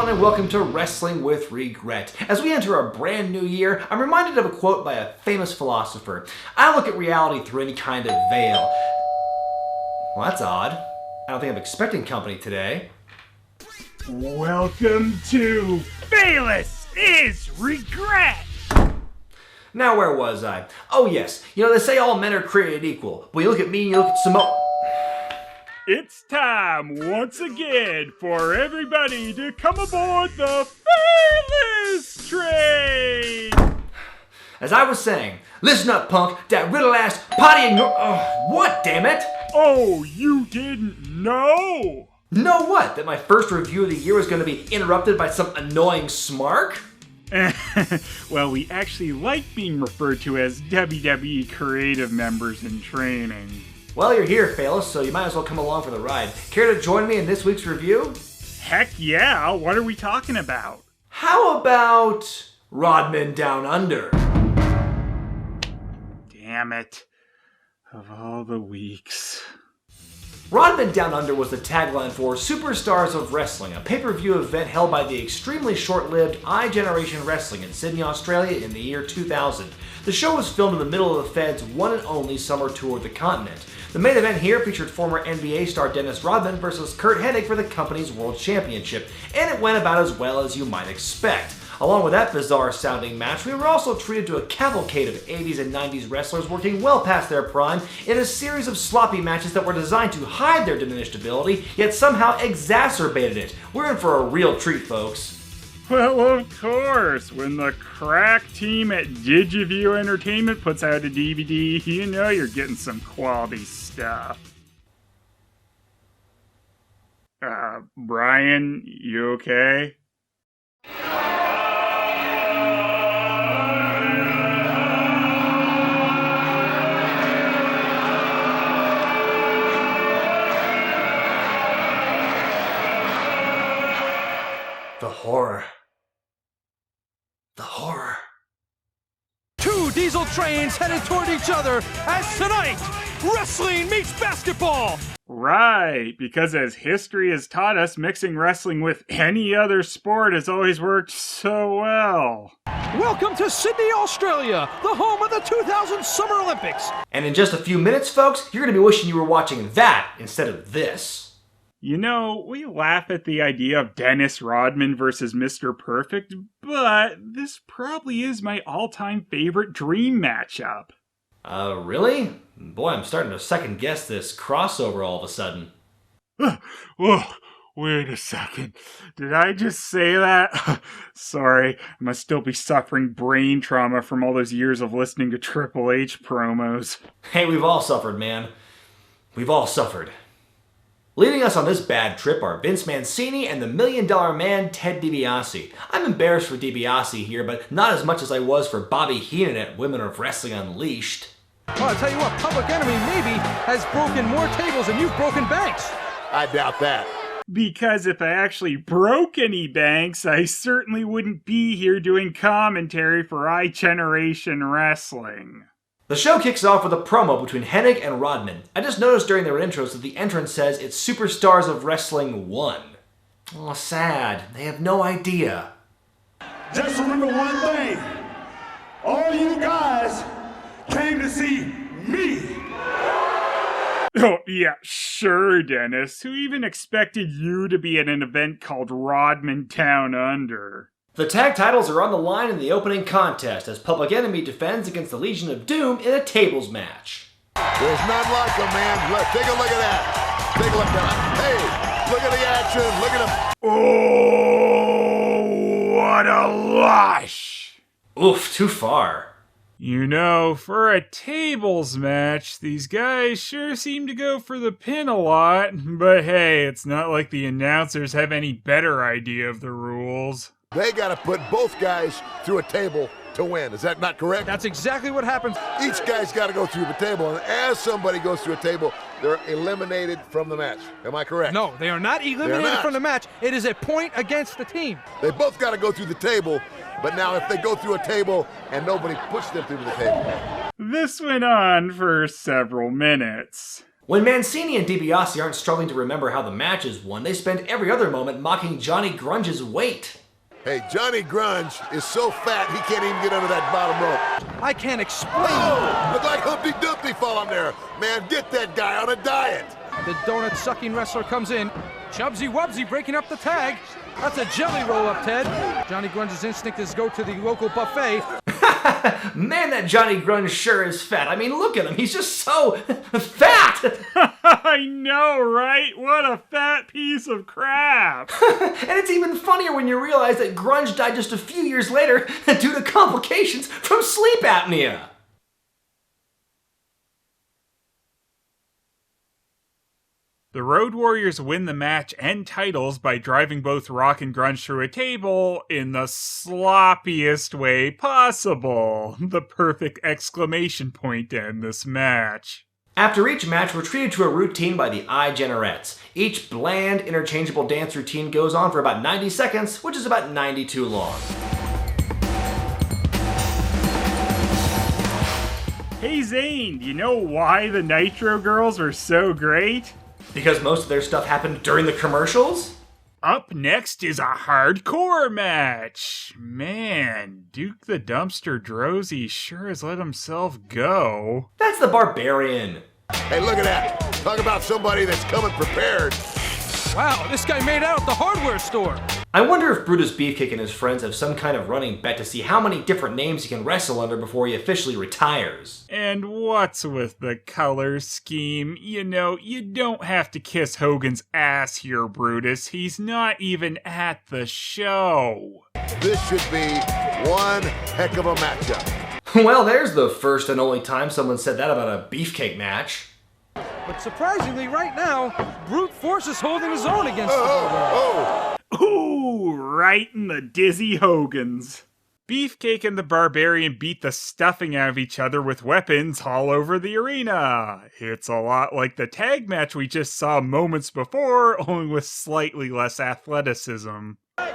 everyone, and welcome to Wrestling with Regret. As we enter a brand new year, I'm reminded of a quote by a famous philosopher. I look at reality through any kind of veil. Well, that's odd. I don't think I'm expecting company today. Welcome to Phelous is Regret! Now, where was I? Oh yes, they say all men are created equal. But you look at me and you look at Samoa. It's time once again for everybody to come aboard the Phelous train! As I was saying, listen up, punk, that riddle ass potty and what, damn it? Oh, you didn't know? Know what? That my first review of the year was going to be interrupted by some annoying smark? Well, we actually like being referred to as WWE creative members in training. Well, you're here, Phelous, so you might as well come along for the ride. Care to join me in this week's review? Heck yeah, what are we talking about? How about Rodman Down Under? Damn it. Of all the weeks. Rodman Down Under was the tagline for Superstars of Wrestling, a pay-per-view event held by the extremely short-lived iGeneration Wrestling in Sydney, Australia in the year 2000. The show was filmed in the middle of the Fed's one and only summer tour of the continent. The main event here featured former NBA star Dennis Rodman versus Curt Hennig for the company's World Championship, and it went about as well as you might expect. Along with that bizarre-sounding match, we were also treated to a cavalcade of 80s and 90s wrestlers working well past their prime in a series of sloppy matches that were designed to hide their diminished ability, yet somehow exacerbated it. We're in for a real treat, folks. Well, of course, when the crack team at Digiview Entertainment puts out a DVD, you know you're getting some quality stuff. Brian, you okay? The horror. The horror. Two diesel trains headed toward each other as tonight, wrestling meets basketball! Right, because as history has taught us, mixing wrestling with any other sport has always worked so well. Welcome to Sydney, Australia, the home of the 2000 Summer Olympics! And in just a few minutes, folks, you're going to be wishing you were watching that instead of this. You know, we laugh at the idea of Dennis Rodman versus Mr. Perfect, but this probably is my all-time favorite dream matchup. Really? Boy, I'm starting to second-guess this crossover all of a sudden. Whoa, wait a second. Did I just say that? Sorry, I must still be suffering brain trauma from all those years of listening to Triple H promos. Hey, we've all suffered, man. We've all suffered. Leading us on this bad trip are Vince Mancini and the $1 Million Man, Ted DiBiase. I'm embarrassed for DiBiase here, but not as much as I was for Bobby Heenan at Women of Wrestling Unleashed. Well, I'll tell you what, Public Enemy maybe has broken more tables than you've broken banks. I doubt that. Because if I actually broke any banks, I certainly wouldn't be here doing commentary for iGeneration Wrestling. The show kicks off with a promo between Hennig and Rodman. I just noticed during their intros that the entrance says it's Superstars of Wrestling 1. Oh, sad. They have no idea. Just remember one thing. All you guys came to see me. Oh, yeah, sure, Dennis. Who even expected you to be at an event called Rodman Down Under? The tag titles are on the line in the opening contest as Public Enemy defends against the Legion of Doom in a tables match. There's none like them, man. Take a look at that. Take a look at that. Hey, look at the action. Look at them. Oh, what a lush! Oof, too far. You know, for a tables match, these guys sure seem to go for the pin a lot, but hey, it's not like the announcers have any better idea of the rules. They got to put both guys through a table to win. Is that not correct? That's exactly what happens. Each guy's got to go through the table, and as somebody goes through a table, they're eliminated from the match. Am I correct? No, they are not eliminated from the match. It is a point against the team. They both got to go through the table, but now if they go through a table and nobody pushed them through the table. This went on for several minutes. When Mancini and DiBiase aren't struggling to remember how the match is won, they spend every other moment mocking Johnny Grunge's weight. Hey, Johnny Grunge is so fat he can't even get under that bottom rope. I can't explain. Oh, look like Humpty Dumpty falling there. Man, get that guy on a diet. The donut-sucking wrestler comes in. Chubsy Wubsy breaking up the tag. That's a jelly roll-up, Ted. Johnny Grunge's instinct is go to the local buffet. Man, that Johnny Grunge sure is fat. I mean, look at him. He's just so fat. I know, right? What a fat piece of crap. And it's even funnier when you realize that Grunge died just a few years later due to complications from sleep apnea. The Road Warriors win the match and titles by driving both Rock and Grunge through a table in the sloppiest way possible. The perfect exclamation point to end this match. After each match, we're treated to a routine by the I-Generettes. Each bland, interchangeable dance routine goes on for about 90 seconds, which is about 92 long. Hey Zane, do you know why the Nitro Girls were so great? Because most of their stuff happened during the commercials? Up next is a hardcore match. Man, Duke the Dumpster Drozy sure has let himself go. That's the Barbarian. Hey, look at that. Talk about somebody that's coming prepared. Wow, this guy made out at the hardware store. I wonder if Brutus Beefcake and his friends have some kind of running bet to see how many different names he can wrestle under before he officially retires. And what's with the color scheme? You know, you don't have to kiss Hogan's ass here, Brutus. He's not even at the show. This should be one heck of a matchup. Well, there's the first and only time someone said that about a beefcake match. But surprisingly, right now, Brute Force is holding his own against the Barbarian. Ooh, right in the dizzy Hogans. Beefcake and the Barbarian beat the stuffing out of each other with weapons all over the arena. It's a lot like the tag match we just saw moments before, only with slightly less athleticism. Here it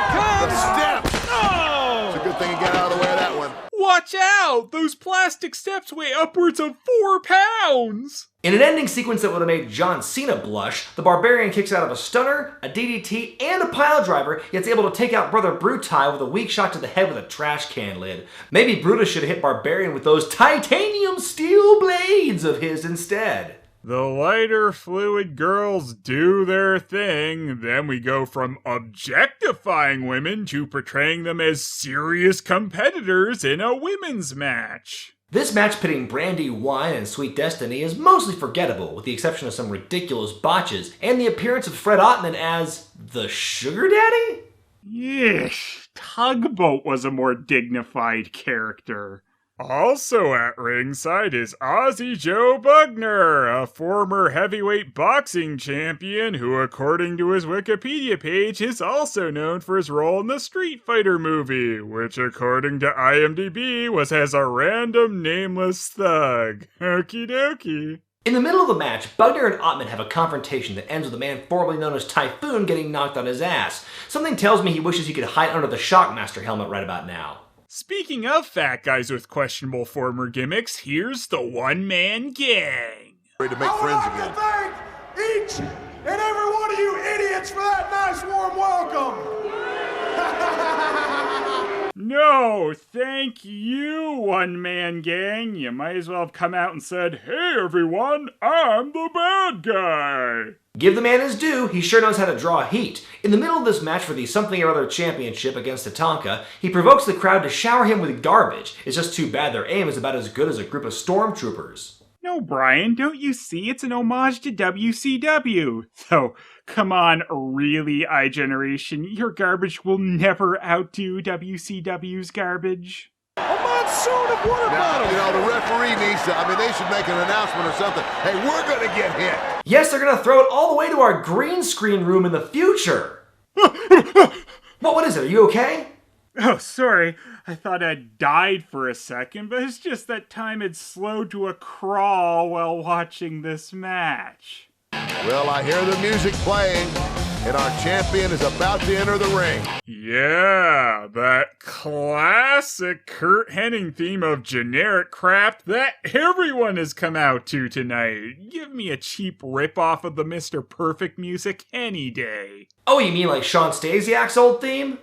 comes! Step! Oh! It's a good thing you got out of the way of that one. Watch out! Those plastic steps weigh upwards of 4 pounds! In an ending sequence that would have made John Cena blush, the Barbarian kicks out of a stunner, a DDT, and a pile driver, yet's able to take out Brother Brutai with a weak shot to the head with a trash can lid. Maybe Brutus should have hit Barbarian with those titanium steel blades of his instead. The lighter fluid girls do their thing, then we go from objectifying women to portraying them as serious competitors in a women's match. This match pitting Brandy Wine and Sweet Destiny is mostly forgettable, with the exception of some ridiculous botches, and the appearance of Fred Ottman as the Sugar Daddy? Yeesh, Tugboat was a more dignified character. Also at ringside is Ozzy Joe Bugner, a former heavyweight boxing champion who, according to his Wikipedia page, is also known for his role in the Street Fighter movie, which, according to IMDb, was as a random nameless thug. Okie dokie. In the middle of the match, Bugner and Ottman have a confrontation that ends with a man formerly known as Typhoon getting knocked on his ass. Something tells me he wishes he could hide under the Shockmaster helmet right about now. Speaking of fat guys with questionable former gimmicks, here's the one-man gang. Ready to make friends again. Thank each and every one of you idiots for that nice warm welcome. No, thank you, one-man gang. You might as well have come out and said, "Hey everyone, I'm the bad guy." Give the man his due, he sure knows how to draw heat. In the middle of this match for the something or other championship against Tatanka, he provokes the crowd to shower him with garbage. It's just too bad their aim is about as good as a group of stormtroopers. No, Brian, don't you see? It's an homage to WCW. So, come on, really, iGeneration, your garbage will never outdo WCW's garbage. A monsoon of water bottles! You know, the referee needs to, they should make an announcement or something. Hey, we're gonna get hit. Yes, they're gonna throw it all the way to our green screen room in the future. What is it? Are you okay? Oh, sorry. I thought I'd died for a second, but it's just that time had slowed to a crawl while watching this match. Well, I hear the music playing, and our champion is about to enter the ring. Yeah, that classic Kurt Hennig theme of generic crap that everyone has come out to tonight. Give me a cheap ripoff of the Mr. Perfect music any day. Oh, you mean like Sean Stasiak's old theme?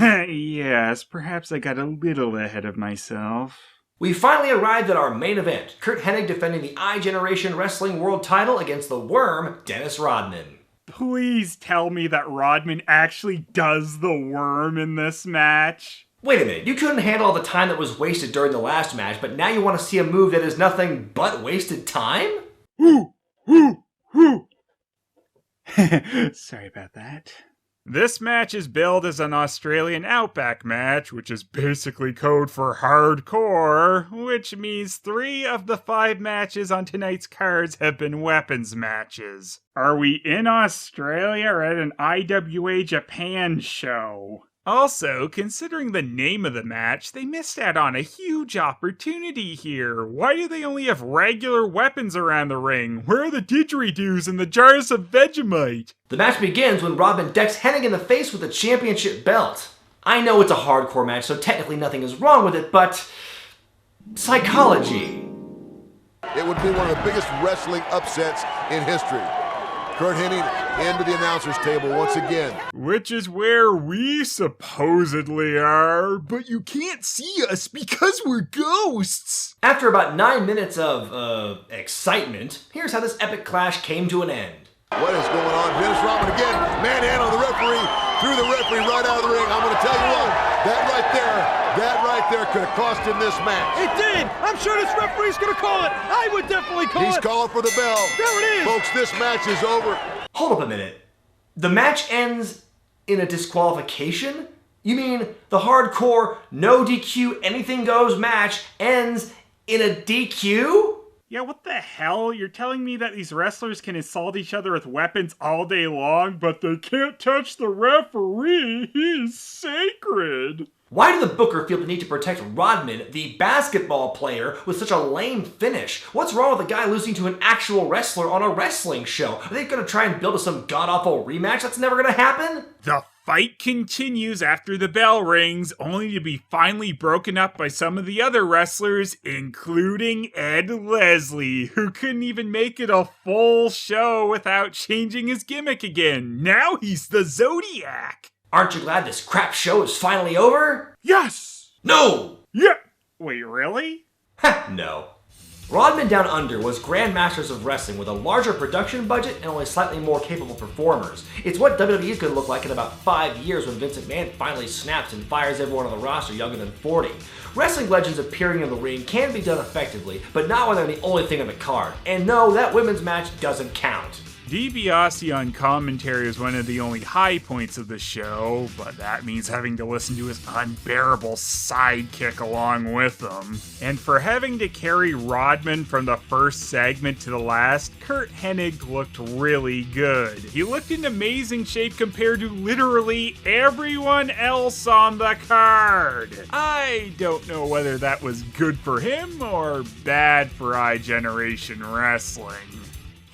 Yes, perhaps I got a little ahead of myself. We finally arrived at our main event, Kurt Hennig defending the iGeneration Wrestling World title against the Worm, Dennis Rodman. Please tell me that Rodman actually does the Worm in this match. Wait a minute, you couldn't handle all the time that was wasted during the last match, but now you want to see a move that is nothing but wasted time? Whoo! Whoo! Whoo! Sorry about that. This match is billed as an Australian Outback match, which is basically code for hardcore, which means 3 of the 5 matches on tonight's cards have been weapons matches. Are we in Australia or at an IWA Japan show? Also, considering the name of the match, they missed out on a huge opportunity here. Why do they only have regular weapons around the ring? Where are the didgeridoos and the jars of Vegemite? The match begins when Rodman decks Hennig in the face with the championship belt. I know it's a hardcore match, so technically nothing is wrong with it, but psychology. It would be one of the biggest wrestling upsets in history. Kurt Hennig into the announcer's table once again. Which is where we supposedly are, but you can't see us because we're ghosts. After about 9 minutes of, excitement, here's how this epic clash came to an end. What is going on? Dennis Rodman again, manhandle the referee, threw the referee right out of the ring. I'm going to tell you what, that right there could have cost him this match. It did! I'm sure this referee's gonna call it! I would definitely call it! He's calling for the bell. There it is! Folks, this match is over. Hold up a minute. The match ends in a disqualification? You mean the hardcore, no DQ, anything goes match ends in a DQ? Yeah, what the hell? You're telling me that these wrestlers can assault each other with weapons all day long, but they can't touch the referee? He's sacred. Why did the booker feel the need to protect Rodman, the basketball player, with such a lame finish? What's wrong with the guy losing to an actual wrestler on a wrestling show? Are they going to try and build us some god-awful rematch that's never going to happen? The fight continues after the bell rings, only to be finally broken up by some of the other wrestlers, including Ed Leslie, who couldn't even make it a full show without changing his gimmick again. Now he's the Zodiac. Aren't you glad this crap show is finally over? Yes! No! Yeah! Wait, really? Ha, no. Rodman Down Under was Grandmasters of Wrestling with a larger production budget and only slightly more capable performers. It's what WWE is going to look like in about 5 years when Vince McMahon finally snaps and fires everyone on the roster younger than 40. Wrestling legends appearing in the ring can be done effectively, but not when they're the only thing on the card. And no, that women's match doesn't count. DiBiase on commentary is one of the only high points of the show, but that means having to listen to his unbearable sidekick along with him. And for having to carry Rodman from the first segment to the last, Kurt Hennig looked really good. He looked in amazing shape compared to literally everyone else on the card. I don't know whether that was good for him or bad for iGeneration Wrestling.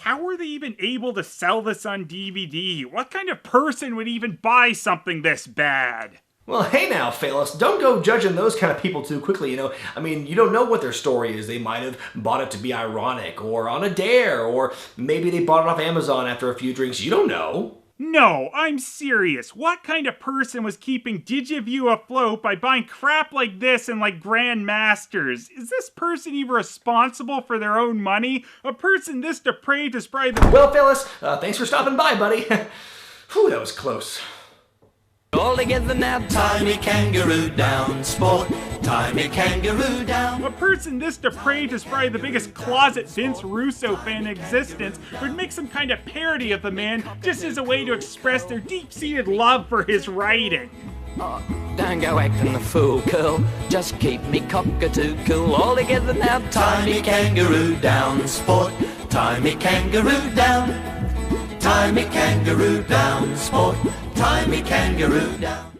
How were they even able to sell this on DVD? What kind of person would even buy something this bad? Well, hey now, Phelous, don't go judging those kind of people too quickly, you know. I mean, you don't know what their story is. They might have bought it to be ironic, or on a dare, or maybe they bought it off Amazon after a few drinks. You don't know. No, I'm serious. What kind of person was keeping Digiview afloat by buying crap like this and like Grandmasters? Is this person even responsible for their own money? A person this depraved is probably the— Well, Phelous, thanks for stopping by, buddy. Whew, that was close. All together now, tie me kangaroo down, sport, tie me kangaroo down. A person this depraved is probably the biggest closet Vince Russo fan in existence would make some kind of parody of the man just as a way to express their deep-seated love for his writing. Oh, don't go acting the fool, girl. Just keep me cockatoo cool. All together now, tie me kangaroo down, sport, tie me kangaroo down. Tie me kangaroo down, sport, tie me kangaroo down.